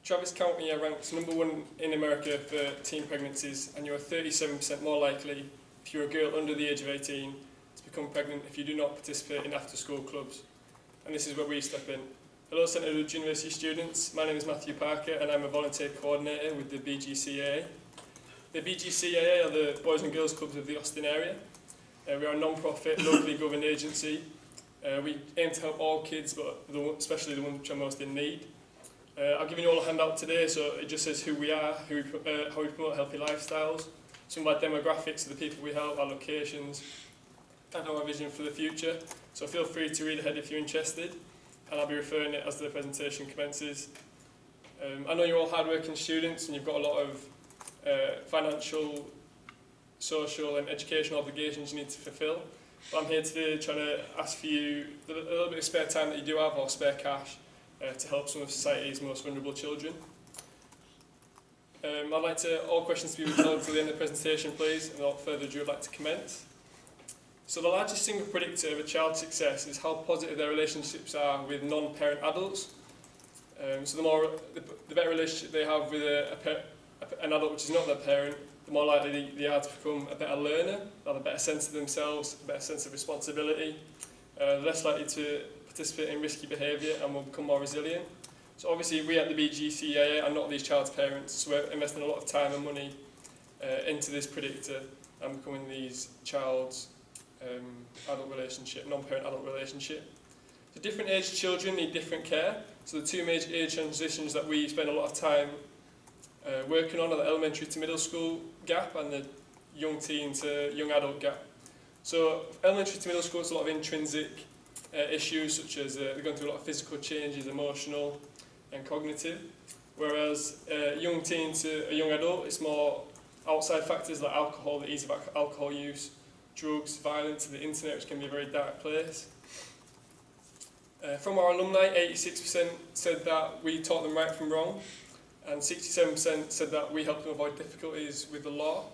Travis County ranks #1 in America for teen pregnancies, and you are 37% more likely, if you're a girl under the age of 18, to become pregnant if you do not participate in after-school clubs. And this is where we step in. Hello Centre Ridge University students, my name is Matthew Parker and I'm a volunteer coordinator with the BGCAA. The BGCAA are the Boys and Girls Clubs of the Austin area. We are a non-profit, locally governed agency. We aim to help all kids, but especially the ones which are most in need. I've given you all a handout today, so it just says who we are, how we promote healthy lifestyles, some of our demographics of the people we help, our locations, and our vision for the future. So feel free to read ahead if you're interested, and I'll be referring it as the presentation commences. I know you're all hard-working students and you've got a lot of financial, social and educational obligations you need to fulfil. But I'm here today trying to ask for you a little bit of spare time that you do have, or spare cash, to help some of society's most vulnerable children. I'd like all questions to be withheld until the end of the presentation, please, and without further ado, I'd like to commence. So the largest single predictor of a child's success is how positive their relationships are with non-parent adults. So the better relationship they have with an adult which is not their parent, the more likely they are to become a better learner, have a better sense of themselves, a better sense of responsibility, less likely to participate in risky behaviour, and will become more resilient. So obviously we at the BGCAA are not these child's parents, so we're investing a lot of time and money into this predictor and becoming these child's adult relationship, non-parent adult relationship. The different aged children need different care, so the two major age transitions that we spend a lot of time working on are the elementary to middle school gap and the young teen to young adult gap. So elementary to middle school is a lot of intrinsic issues, such as they're going through a lot of physical changes, emotional and cognitive, whereas young teen to a young adult, it's more outside factors like alcohol, the ease of alcohol use, drugs, violence, and the internet, which can be a very dark place. From our alumni, 86% said that we taught them right from wrong, and 67% said that we helped them avoid difficulties with the law.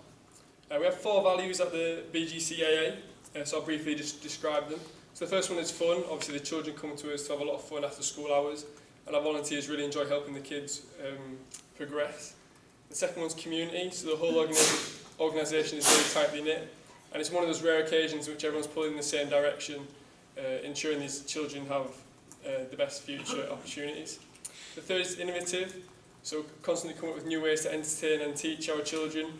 We have 4 values at the BGCAA, so I'll briefly just describe them. So the first one is fun. Obviously the children come to us to have a lot of fun after school hours, and our volunteers really enjoy helping the kids progress. The second one's community, so the whole organisation is very tightly knit, and it's one of those rare occasions in which everyone's pulling in the same direction, ensuring these children have the best future opportunities. The third is innovative, so constantly come up with new ways to entertain and teach our children.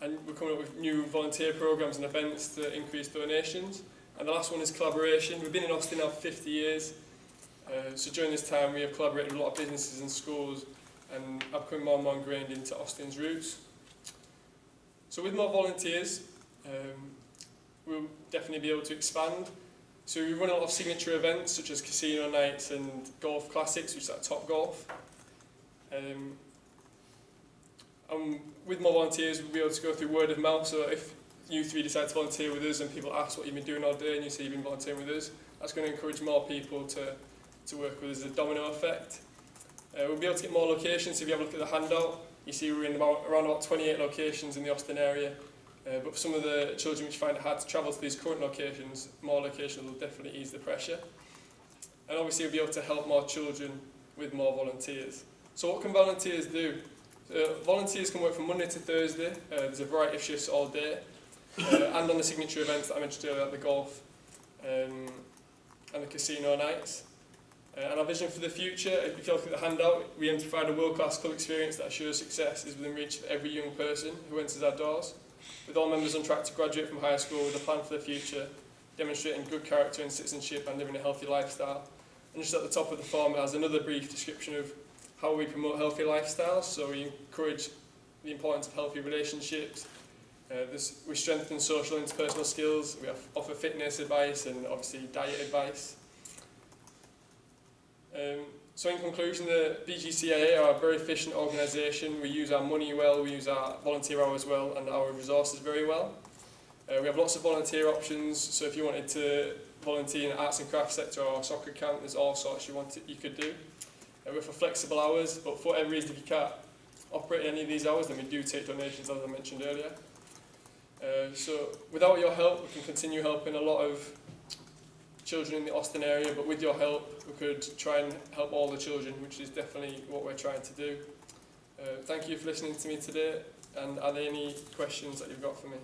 And we're coming up with new volunteer programs and events to increase donations. And the last one is collaboration. We've been in Austin now for 50 years, so during this time we have collaborated with a lot of businesses and schools and have become more and more ingrained into Austin's roots. So with more volunteers, we'll definitely be able to expand. So we run a lot of signature events such as casino nights and golf classics, which is like Top Golf. And with more volunteers, we'll be able to go through word of mouth. So if you 3 decide to volunteer with us and people ask what you've been doing all day and you say you've been volunteering with us, that's going to encourage more people to work with us as a domino effect. We'll be able to get more locations. So if you have a look at the handout, you see we're in around about 28 locations in the Austin area. But for some of the children which find it hard to travel to these current locations, more locations will definitely ease the pressure. And obviously we'll be able to help more children with more volunteers. So what can volunteers do? Volunteers can work from Monday to Thursday. There's a variety of shifts all day. And on the signature events that I mentioned earlier, like the golf and the casino nights. And our vision for the future, if you look at the handout, we aim to provide a world-class club experience that assures success is within reach of every young person who enters our doors, with all members on track to graduate from high school with a plan for the future, demonstrating good character and citizenship and living a healthy lifestyle. And just at the top of the form it has another brief description of how we promote healthy lifestyles. So we encourage the importance of healthy relationships, we strengthen social and interpersonal skills, we offer fitness advice and obviously diet advice. So in conclusion, the BGCAA are a very efficient organisation. We use our money well, we use our volunteer hours well and our resources very well. We have lots of volunteer options, so if you wanted to volunteer in the arts and crafts sector or soccer camp, there's all sorts you could do. We're for flexible hours, but for whatever reason if you can't operate any of these hours, then we do take donations as I mentioned earlier. So without your help, we can continue helping a lot of children in the Austin area, but with your help we could try and help all the children, which is definitely what we're trying to do. Thank you for listening to me today, and are there any questions that you've got for me?